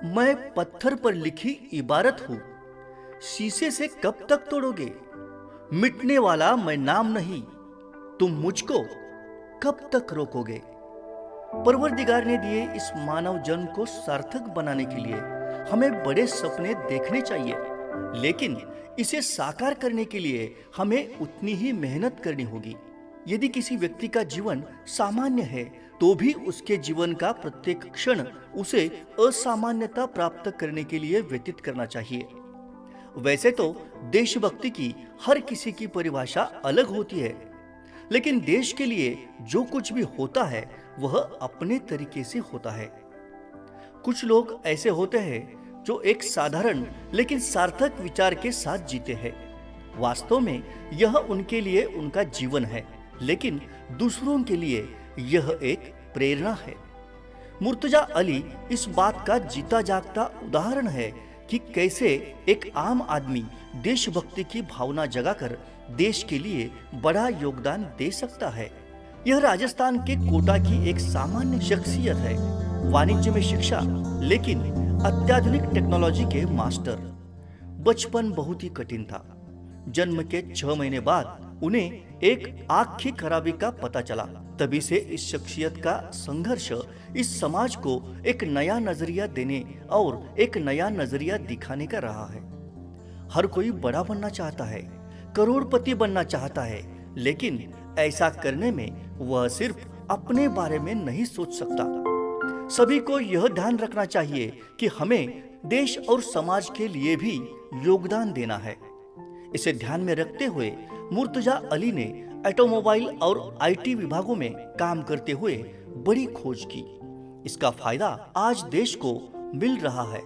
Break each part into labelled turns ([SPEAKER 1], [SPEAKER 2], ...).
[SPEAKER 1] मैं पत्थर पर लिखी इबारत हूं, शीशे से कब तक तोड़ोगे? मिटने वाला मैं नाम नहीं, तुम मुझको कब तक रोकोगे? परवरदिगार ने दिए इस मानव जन्म को सार्थक बनाने के लिए हमें बड़े सपने देखने चाहिए, लेकिन इसे साकार करने के लिए हमें उतनी ही मेहनत करनी होगी। यदि किसी व्यक्ति का जीवन सामान्य है तो भी उसके जीवन का प्रत्येक क्षण उसे असामान्यता प्राप्त करने के लिए व्यतीत करना चाहिए। वैसे तो देशभक्ति की हर किसी की परिभाषा अलग होती है, लेकिन देश के लिए जो कुछ भी होता है वह अपने तरीके से होता है। कुछ लोग ऐसे होते हैं जो एक साधारण लेकिन सार्थक विचार के साथ जीते हैं। वास्तव में यह उनके लिए उनका जीवन है, लेकिन दूसरों के लिए यह एक प्रेरणा है। मुर्तजा अली इस बात का जीता जागता उदाहरण है कि कैसे एक आम आदमी देशभक्ति की भावना जगाकर देश के लिए बड़ा योगदान दे सकता है। यह राजस्थान के कोटा की एक सामान्य शख्सियत है, वाणिज्य में शिक्षा लेकिन अत्याधुनिक टेक्नोलॉजी के मास्टर। बचपन बहुत ही कठिन था। जन्म के 6 महीने बाद उन्हें एक आंख की खराबी का पता चला। तभी से इस शख्सियत का संघर्ष इस समाज को एक नया नजरिया देने और एक नया नजरिया दिखाने का रहा है। हर कोई बड़ा बनना चाहता है, करोड़पति बनना चाहता है, लेकिन ऐसा करने में वह सिर्फ अपने बारे में नहीं सोच सकता। सभी को यह ध्यान रखना चाहिए कि हमें देश और समाज के लिए भी योगदान देना है। इसे ध्यान में रखते हुए मुर्तजा अली ने ऑटोमोबाइल और आईटी विभागों में काम करते हुए बड़ी खोज की। इसका फायदा आज देश को मिल रहा है।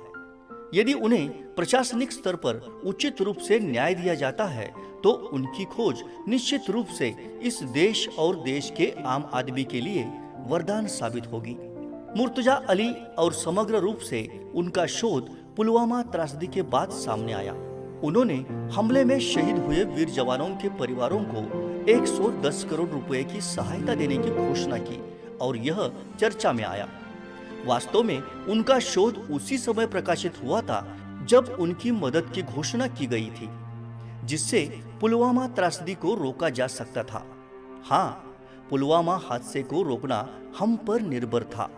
[SPEAKER 1] यदि उन्हें प्रशासनिक स्तर पर उचित रूप से न्याय दिया जाता है तो उनकी खोज निश्चित रूप से इस देश और देश के आम आदमी के लिए वरदान साबित होगी। मुर्तजा अली और समग्र रूप से उनका शोध पुलवामा त्रासदी के बाद सामने आया। उन्होंने हमले में शहीद हुए वीर जवानों के परिवारों को 110 करोड़ रुपए की सहायता देने की घोषणा की और यह चर्चा में आया। वास्तव में उनका शोध उसी समय प्रकाशित हुआ था जब उनकी मदद की घोषणा की गई थी, जिससे पुलवामा त्रासदी को रोका जा सकता था। हाँ, पुलवामा हादसे को रोकना हम पर निर्भर था।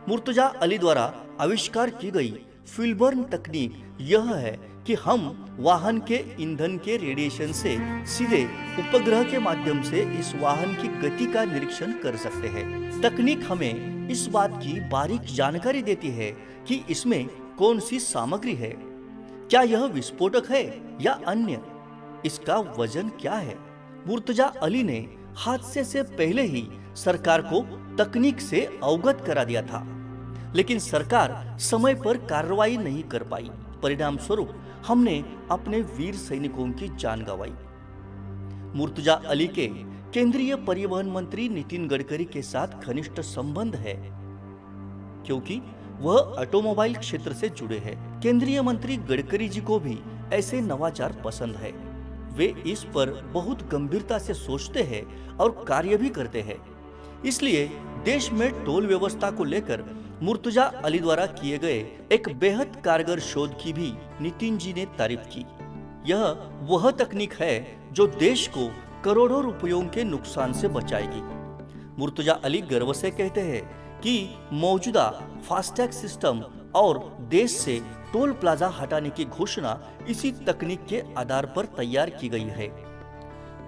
[SPEAKER 1] मुर्तजा अली द्वारा आविष्कार की गई फ्यूलबर्न तकनीक यह है कि हम वाहन के ईंधन के रेडिएशन से सीधे उपग्रह के माध्यम से इस वाहन की गति का निरीक्षण कर सकते हैं। तकनीक हमें इस बात की बारीक जानकारी देती है कि इसमें कौन सी सामग्री है, क्या यह विस्फोटक है या अन्य, इसका वजन क्या है। मुर्तजा अली ने हादसे से पहले ही सरकार को तकनीक से अवगत करा दिया था, लेकिन सरकार समय पर कार्रवाई नहीं कर पाई। परिणाम स्वरूप हमने अपने वीर सैनिकों की जान गंवाई। मुर्तजा अली के केंद्रीय परिवहन मंत्री नितिन गडकरी के साथ घनिष्ठ संबंध है, क्योंकि वह ऑटोमोबाइल क्षेत्र से जुड़े हैं। केंद्रीय मंत्री गडकरी जी को भी ऐसे नवाचार पसंद है। वे इस पर बहुत गंभीरता से सोचते हैं और कार्य भी करते हैं। इसलिए देश में टोल व्यवस्था को लेकर मुर्तजा अली द्वारा किए गए एक बेहद कारगर शोध की भी नितिन जी ने तारीफ की। यह वह तकनीक है जो देश को करोड़ों रुपयों के नुकसान से बचाएगी। मुर्तजा अली गर्व से कहते हैं कि मौजूदा फास्टैग सिस्टम और देश से टोल प्लाजा हटाने की घोषणा इसी तकनीक के आधार पर तैयार की गई है।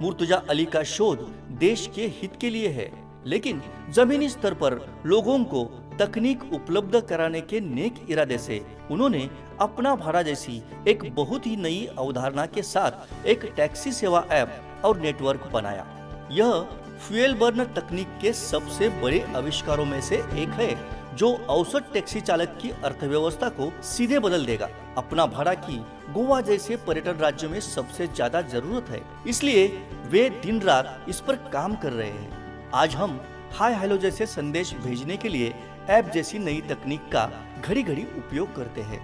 [SPEAKER 1] मुर्तजा अली का शोध देश के हित के लिए है, लेकिन जमीनी स्तर पर लोगों को तकनीक उपलब्ध कराने के नेक इरादे से उन्होंने अपना भाड़ा जैसी एक बहुत ही नई अवधारणा के साथ एक टैक्सी सेवा ऐप और नेटवर्क बनाया। यह फ्यूल बर्न तकनीक के सबसे बड़े आविष्कारों में से एक है, जो औसत टैक्सी चालक की अर्थव्यवस्था को सीधे बदल देगा। अपना भाड़ा की गोवा जैसे पर्यटन राज्य में सबसे ज्यादा जरूरत है, इसलिए वे दिन रात इस पर काम कर रहे हैं। आज हम हाय हेलो जैसे संदेश भेजने के लिए ऐप जैसी नई तकनीक का घड़ी घड़ी उपयोग करते हैं,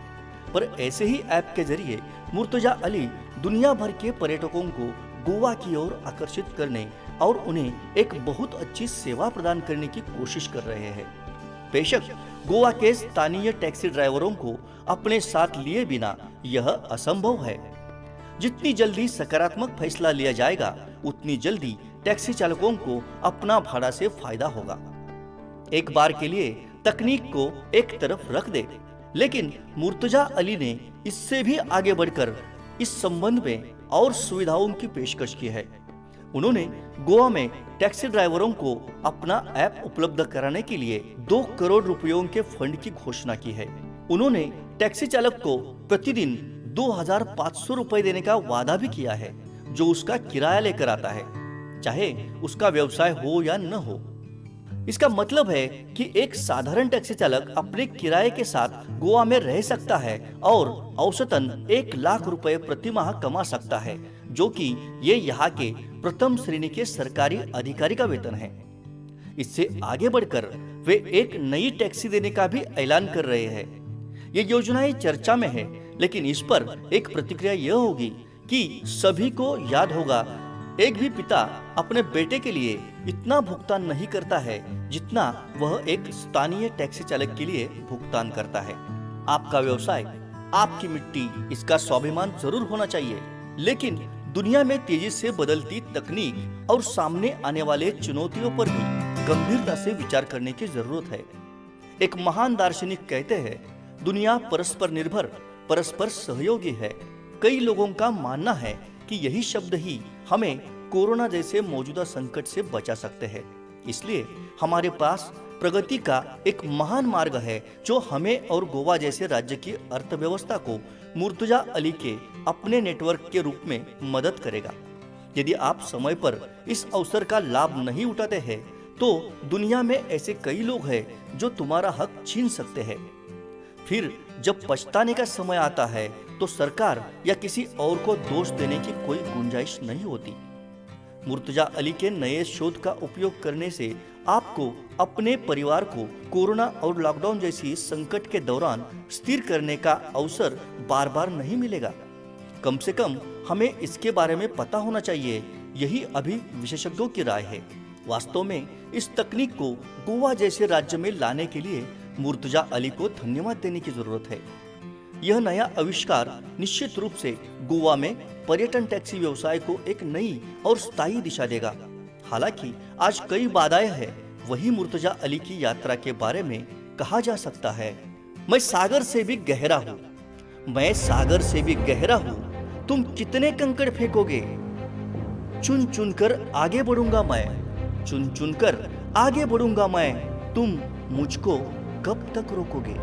[SPEAKER 1] पर ऐसे ही ऐप के जरिए मुर्तजा अली दुनिया भर के पर्यटकों को गोवा की ओर आकर्षित करने और उन्हें एक बहुत अच्छी सेवा प्रदान करने की कोशिश कर रहे हैं। बेशक गोवा के स्थानीय टैक्सी ड्राइवरों को अपने साथ लिए बिना यह असंभव है। जितनी जल्दी सकारात्मक फैसला लिया जाएगा उतनी जल्दी टैक्सी चालकों को अपना भाड़ा से फायदा होगा। एक बार के लिए तकनीक को एक तरफ रख दे, लेकिन मुर्तजा अली ने इससे भी आगे बढ़कर इस संबंध में और सुविधाओं की पेशकश की है। उन्होंने गोवा में टैक्सी ड्राइवरों को अपना ऐप उपलब्ध कराने के लिए 2 करोड़ रुपयों के फंड की घोषणा की है। उन्होंने टैक्सी चालक को प्रतिदिन 2,500 रुपए देने का वादा भी किया है, जो उसका किराया लेकर आता है, चाहे उसका व्यवसाय हो या न हो। इसका मतलब है कि एक साधारण टैक्सी चालक अपने किराए के साथ गोवा में रह सकता है और औसतन 1 लाख रुपए प्रति माह कमा सकता है, जो कि ये यहाँ के प्रथम श्रेणी के सरकारी अधिकारी का वेतन है। इससे आगे बढ़कर वे एक नई टैक्सी देने का भी ऐलान कर रहे हैं। ये योजनाएं चर्चा में है, लेकिन इस पर एक प्रतिक्रिया यह होगी कि सभी को याद होगा, एक भी पिता अपने बेटे के लिए इतना भुगतान नहीं करता है जितना वह एक स्थानीय टैक्सी चालक के लिए भुगतान करता है। आपका व्यवसाय, आपकी मिट्टी, इसका स्वाभिमान जरूर होना चाहिए, लेकिन दुनिया में तेजी से बदलती तकनीक और सामने आने वाले चुनौतियों पर भी गंभीरता से विचार करने की जरूरत है। एक महान दार्शनिक कहते हैं, दुनिया परस्पर निर्भर, परस्पर सहयोगी है। कई लोगों का मानना है कि यही शब्द ही हमें कोरोना जैसे मौजूदा संकट से बचा सकते हैं। इसलिए हमारे पास प्रगति का एक महान मार्ग है, जो हमें और गोवा जैसे राज्य की अर्थव्यवस्था को मुर्तजा अली के अपने नेटवर्क के रूप में मदद करेगा। यदि आप समय पर इस अवसर का लाभ नहीं उठाते हैं, तो दुनिया में ऐसे कई लोग हैं जो तुम्हारा हक छीन सकते हैं। फिर जब पछताने का समय आता है तो सरकार या किसी और को दोष देने की कोई गुंजाइश नहीं होती। मुर्तजा अली के नए शोध का उपयोग करने से आपको अपने परिवार को कोरोना और लॉकडाउन जैसी संकट के दौरान स्थिर करने का अवसर बार बार नहीं मिलेगा। कम से कम हमें इसके बारे में पता होना चाहिए, यही अभी विशेषज्ञों की राय है। वास्तव में इस तकनीक को गोवा जैसे राज्य में लाने के लिए मुर्तजा अली को धन्यवाद देने की जरूरत है। यह नया आविष्कार निश्चित रूप से गोवा में पर्यटन टैक्सी व्यवसाय को एक नई और स्थायी दिशा देगा। हालांकि आज कई बाधाएं हैं, वही मुर्तजा अली की यात्रा के बारे में कहा जा सकता है, मैं सागर से भी गहरा हूँ, मैं सागर से भी गहरा हूँ, तुम कितने कंकड़ फेंकोगे, चुन चुन कर आगे बढ़ूंगा मैं, चुन चुन कर आगे बढ़ूंगा मैं, तुम मुझको कब तक रोकोगे।